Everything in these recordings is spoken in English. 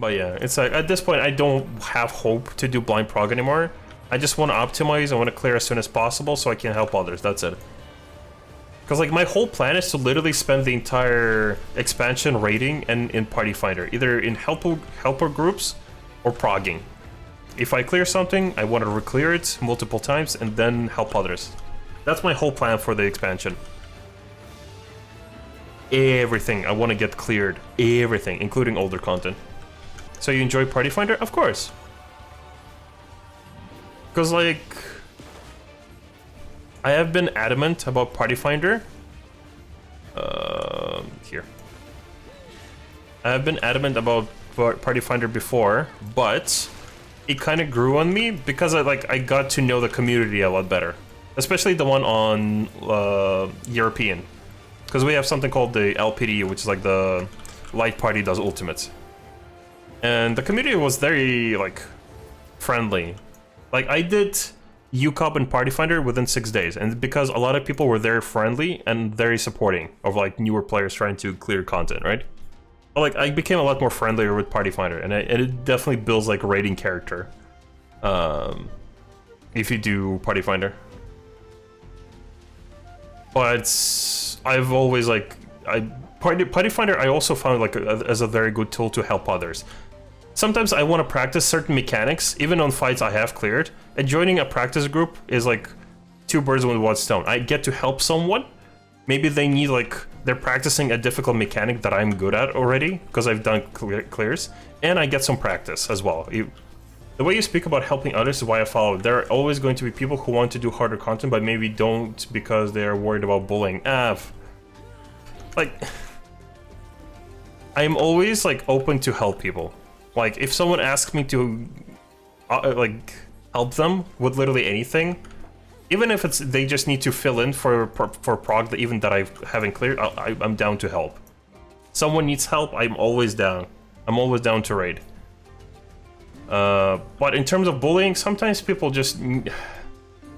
But yeah, it's like at this point I don't have hope to do blind prog anymore. I just want to optimize. I want to clear as soon as possible so I can help others. That's it. Because like my whole plan is to literally spend the entire expansion raiding and in Party Finder, either in helper groups or progging. If I clear something, I want to re-clear it multiple times and then help others. That's my whole plan for the expansion. Everything I want to get cleared. Everything, including older content. So you enjoy Party Finder? Of course. Because like... I have been adamant about Party Finder. Here. I have been adamant about Party Finder before, but it kind of grew on me because I got to know the community a lot better, especially the one on European, because we have something called the LPD, which is like the Light Party does ultimates, and the community was very like friendly. Like I did UCOP and Party Finder within 6 days, and because a lot of people were very friendly and very supporting of like newer players trying to clear content, right? But, like I became a lot more friendlier with Party Finder, and it definitely builds like a raiding character. If you do Party Finder, but I've always like Party Finder I also found like as a very good tool to help others. Sometimes I want to practice certain mechanics, even on fights I have cleared, and joining a practice group is like 2 birds with 1 stone. I get to help someone. Maybe they need like, they're practicing a difficult mechanic that I'm good at already, because I've done clears, and I get some practice as well. The way you speak about helping others is why I follow. There are always going to be people who want to do harder content, but maybe don't because they're worried about bullying. Like, I'm always like open to help people. Like, if someone asks me to, like, help them with literally anything, even if it's they just need to fill in for prog that even that I haven't cleared, I'm down to help. Someone needs help, I'm always down. I'm always down to raid. But in terms of bullying, sometimes people just...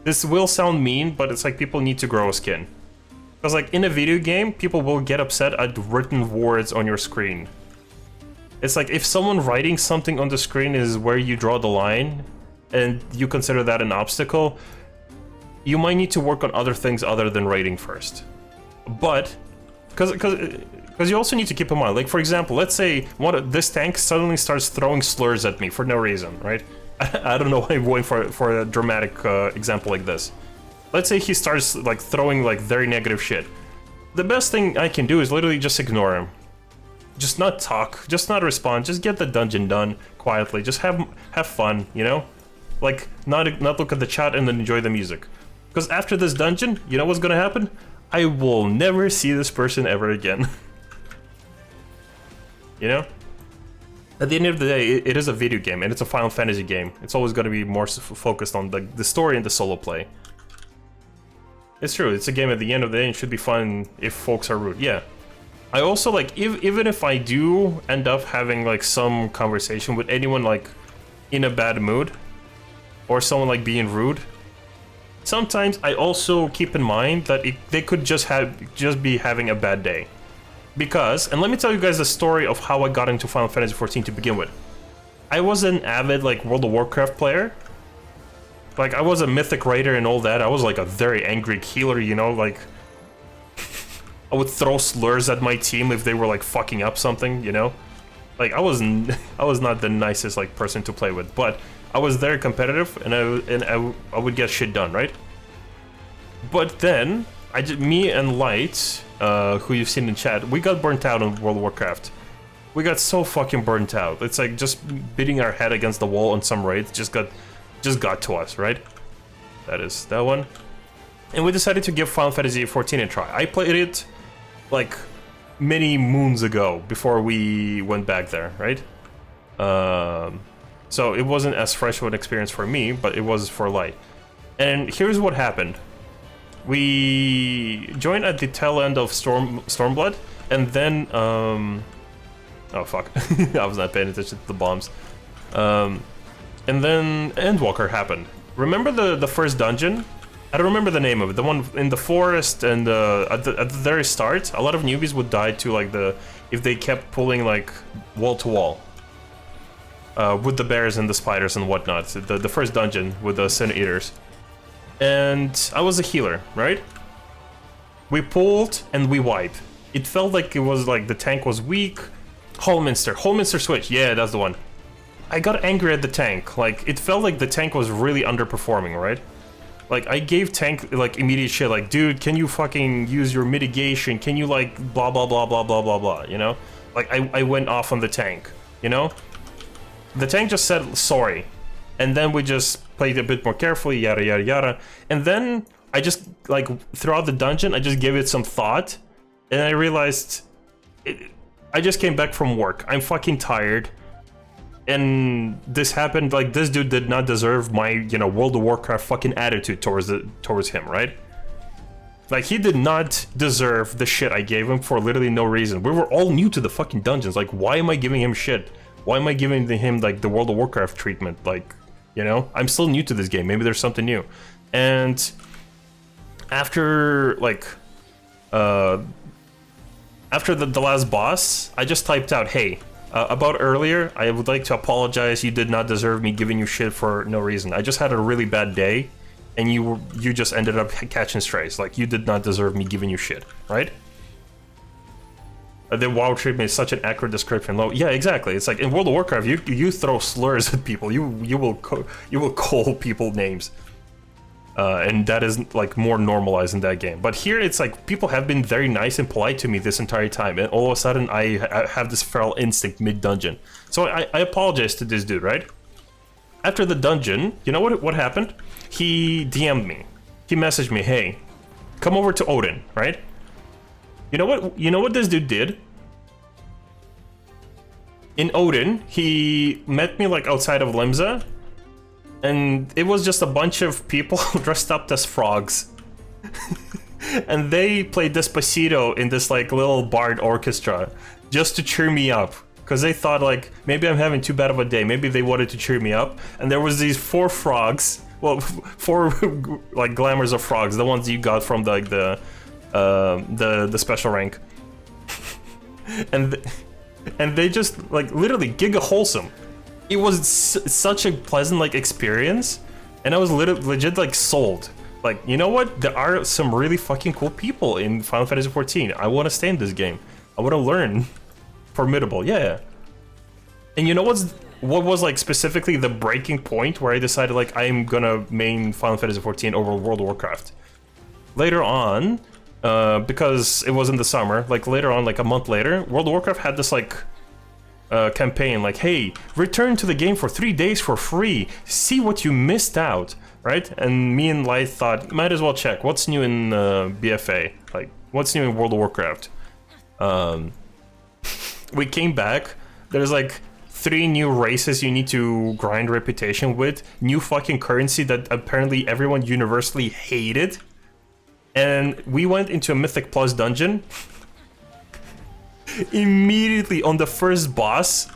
This will sound mean, but it's like people need to grow a skin. Because like in a video game, people will get upset at written words on your screen. It's like if someone writing something on the screen is where you draw the line and you consider that an obstacle, you might need to work on other things other than writing first. But, because you also need to keep in mind, like for example, let's say this tank suddenly starts throwing slurs at me for no reason, right? I don't know why I'm going for a dramatic example like this. Let's say he starts like throwing like very negative shit. The best thing I can do is literally just ignore him. Just not talk, just not respond, just get the dungeon done quietly, just have fun, you know? Like, not look at the chat and then enjoy the music. Because after this dungeon, you know what's gonna happen? I will never see this person ever again. You know? At the end of the day, it is a video game, and it's a Final Fantasy game. It's always gonna be more focused on the story and the solo play. It's true, it's a game at the end of the day, and it should be fun if folks are rude, yeah. I also like, even if I do end up having like some conversation with anyone like in a bad mood, or someone like being rude, sometimes I also keep in mind that they could just be having a bad day. Because, and let me tell you guys the story of how I got into Final Fantasy XIV to begin with. I was an avid like World of Warcraft player. Like I was a mythic raider and all that. I was like a very angry healer, you know, like I would throw slurs at my team if they were like fucking up something, you know? Like I was not the nicest like person to play with, but I was very competitive and I would get shit done, right? But then me and Light, who you've seen in chat, we got burnt out on World of Warcraft. We got so fucking burnt out. It's like just beating our head against the wall on some raids just got to us, right? That is that one. And we decided to give Final Fantasy XIV a try. I played it like many moons ago before we went back there, right? So it wasn't as fresh of an experience for me, but it was for Light. And here's what happened. We joined at the tail end of Stormblood, and then oh fuck, I was not paying attention to the bombs. And then Endwalker happened. Remember the first dungeon? I don't remember the name of it. The one in the forest, and at the very start, a lot of newbies would die to like if they kept pulling like wall to wall. with the bears and the spiders and whatnot. The first dungeon with the Sin Eaters. And I was a healer, right? We pulled and we wiped. It felt like it was like the tank was weak. Holminster switch, yeah, that's the one. I got angry at the tank. Like, it felt like the tank was really underperforming, right? Like, I gave tank, like, immediate shit, like, dude, can you fucking use your mitigation? Can you, like, blah, blah, blah, blah, blah, blah, blah, you know? Like, I went off on the tank, you know? The tank just said sorry. And then we just played a bit more carefully, yada, yada, yada. And then I just, like, throughout the dungeon, I just gave it some thought. And I realized, I just came back from work. I'm fucking tired. And this happened, like, this dude did not deserve my, you know, World of Warcraft fucking attitude towards him, right? Like, he did not deserve the shit I gave him for literally no reason. We were all new to the fucking dungeons. Like, why am I giving him shit? Why am I giving him, like, the World of Warcraft treatment? Like, you know? I'm still new to this game. Maybe there's something new. And after, like, after the last boss, I just typed out, hey, about earlier, I would like to apologize. You did not deserve me giving you shit for no reason. I just had a really bad day, and you just ended up catching strays. Like, you did not deserve me giving you shit, right? The WoW treatment is such an accurate description. Yeah, exactly. It's like in World of Warcraft, you throw slurs at people. You will call people names. And that is, like, more normalized in that game. But here, it's like, people have been very nice and polite to me this entire time, and all of a sudden, I have this feral instinct mid-dungeon. So I apologize to this dude, right? After the dungeon, you know what happened? He DM'd me. He messaged me, hey, come over to Odin, right? You know what this dude did? In Odin, he met me, like, outside of Limsa, and it was just a bunch of people dressed up as frogs. And they played Despacito in this, like, little bard orchestra just to cheer me up. Because they thought, like, maybe I'm having too bad of a day. Maybe they wanted to cheer me up. And there was these 4 frogs. Well, 4, like, glamours of frogs. The ones you got from, like, the special rank. And they just, like, literally giga wholesome. It was such a pleasant, like, experience, and I was legit, like, sold. Like, you know what? There are some really fucking cool people in Final Fantasy XIV. I want to stay in this game. I want to learn. Formidable, yeah. And you know what was, like, specifically the breaking point where I decided, like, I'm gonna main Final Fantasy XIV over World of Warcraft? Later on, because it was in the summer, like, later on, like, a month later, World of Warcraft had this, like, campaign, like, hey, return to the game for 3 days for free, see what you missed out, right? And me and Light thought, might as well check what's new in BFA, like, what's new in World of Warcraft. We came back, there's like 3 new races you need to grind reputation with, new fucking currency that apparently everyone universally hated, and we went into a Mythic Plus dungeon. Immediately on the first boss,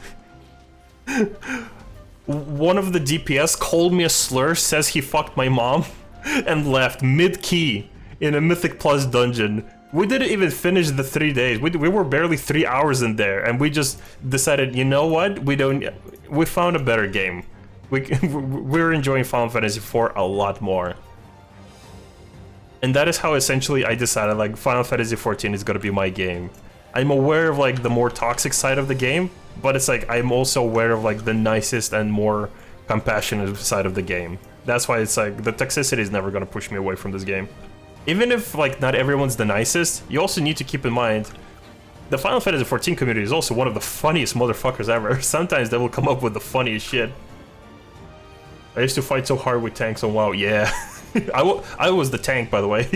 one of the DPS called me a slur, says he fucked my mom, and left mid-key in a Mythic Plus dungeon. We didn't even finish the 3 days. We were barely 3 hours in there, and we just decided, you know what? We found a better game. We're enjoying Final Fantasy IV a lot more. And that is how essentially I decided, like, Final Fantasy XIV is gonna be my game. I'm aware of, like, the more toxic side of the game, but it's like I'm also aware of, like, the nicest and more compassionate side of the game. That's why it's like the toxicity is never gonna push me away from this game. Even if, like, not everyone's the nicest, you also need to keep in mind the Final Fantasy XIV community is also one of the funniest motherfuckers ever. Sometimes they will come up with the funniest shit. I used to fight so hard with tanks on WoW, yeah. I was the tank, by the way.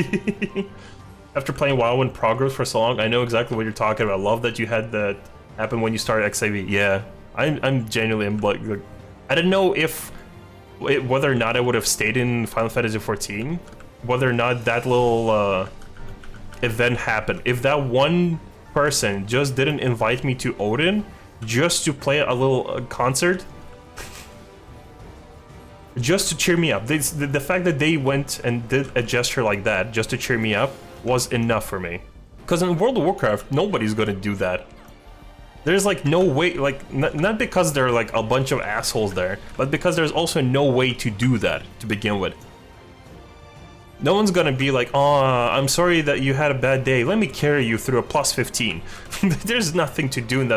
After playing WoW in progress for so long, I know exactly what you're talking about. I love that you had that happen when you started Ffxiv. Yeah, I'm genuinely, like, I don't know if whether or not I would have stayed in Final Fantasy XIV, whether or not that little event happened. If that one person just didn't invite me to Odin just to play a little concert, just to cheer me up. The fact that they went and did a gesture like that just to cheer me up was enough for me. Because in World of Warcraft, nobody's gonna do that. There's like no way, like not because there are like a bunch of assholes there, but because there's also no way to do that to begin with. No one's gonna be like, oh, I'm sorry that you had a bad day, let me carry you through a plus 15. There's nothing to do in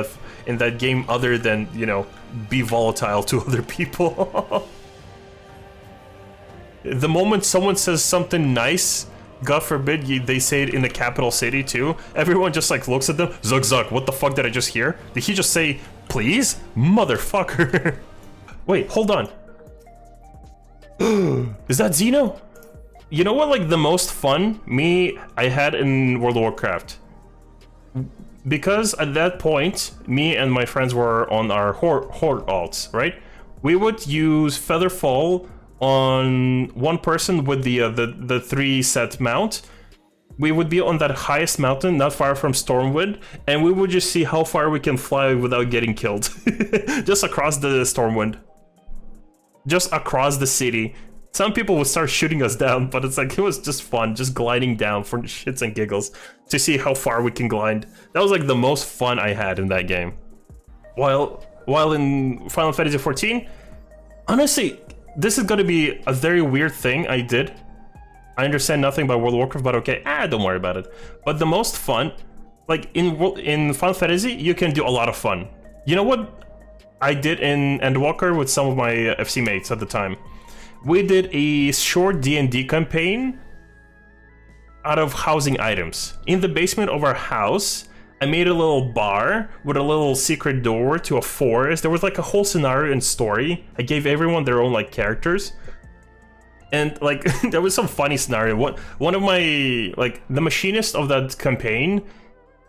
that game other than, you know, be volatile to other people. The moment someone says something nice, God forbid they say it in the capital city too, everyone just like looks at them, Zug Zug, what the fuck did I just hear? Did he just say, please? Motherfucker. Wait, hold on. Is that Xeno? You know what, like, the most fun I had in World of Warcraft? Because at that point, me and my friends were on our horde alts, right? We would use Featherfall on one person with the 3-set mount. We would be on that highest mountain, not far from Stormwind, and we would just see how far we can fly without getting killed. Just across the Stormwind. Just across the city. Some people would start shooting us down, but it's like, it was just fun, just gliding down for shits and giggles to see how far we can glide. That was like the most fun I had in that game. While in Final Fantasy XIV, honestly, this is gonna be a very weird thing I did. I understand nothing about World of Warcraft, but okay, don't worry about it. But the most fun, like in Final Fantasy, you can do a lot of fun. You know what I did in Endwalker with some of my FC mates at the time? We did a short D&D campaign out of housing items. In the basement of our house, I made a little bar with a little secret door to a forest. There was like a whole scenario and story. I gave everyone their own like characters. And like, there was some funny scenario. One of my, like, the machinist of that campaign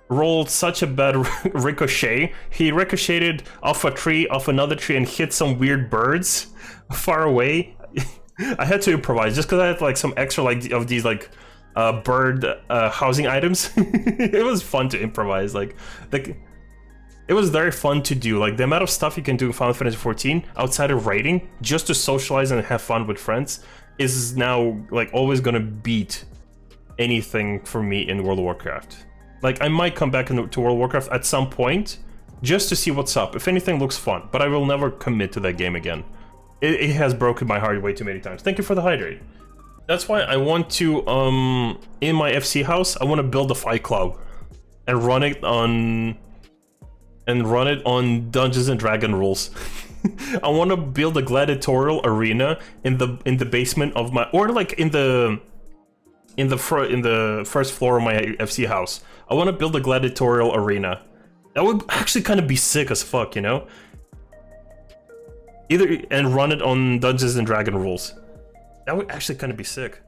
rolled such a bad ricochet. He ricocheted off a tree, off another tree, and hit some weird birds far away. I had to improvise just because I had like some extra like of these like bird housing items. It was fun to improvise. Like it was very fun to do. Like the amount of stuff you can do in Final Fantasy XIV outside of raiding, just to socialize and have fun with friends, is now like always gonna beat anything for me in World of Warcraft. Like I might come back to World of Warcraft at some point just to see what's up. If anything looks fun, but I will never commit to that game again. It has broken my heart way too many times. Thank you for the hydrate. That's why I want to, in my FC house, I want to build a fight club and run it on Dungeons and Dragon rules. I want to build a gladiatorial arena in the basement of my, or like in the first floor of my FC house. I want to build a gladiatorial arena. That would actually kind of be sick as fuck, you know? And run it on Dungeons and Dragon rules. That would actually kind of be sick.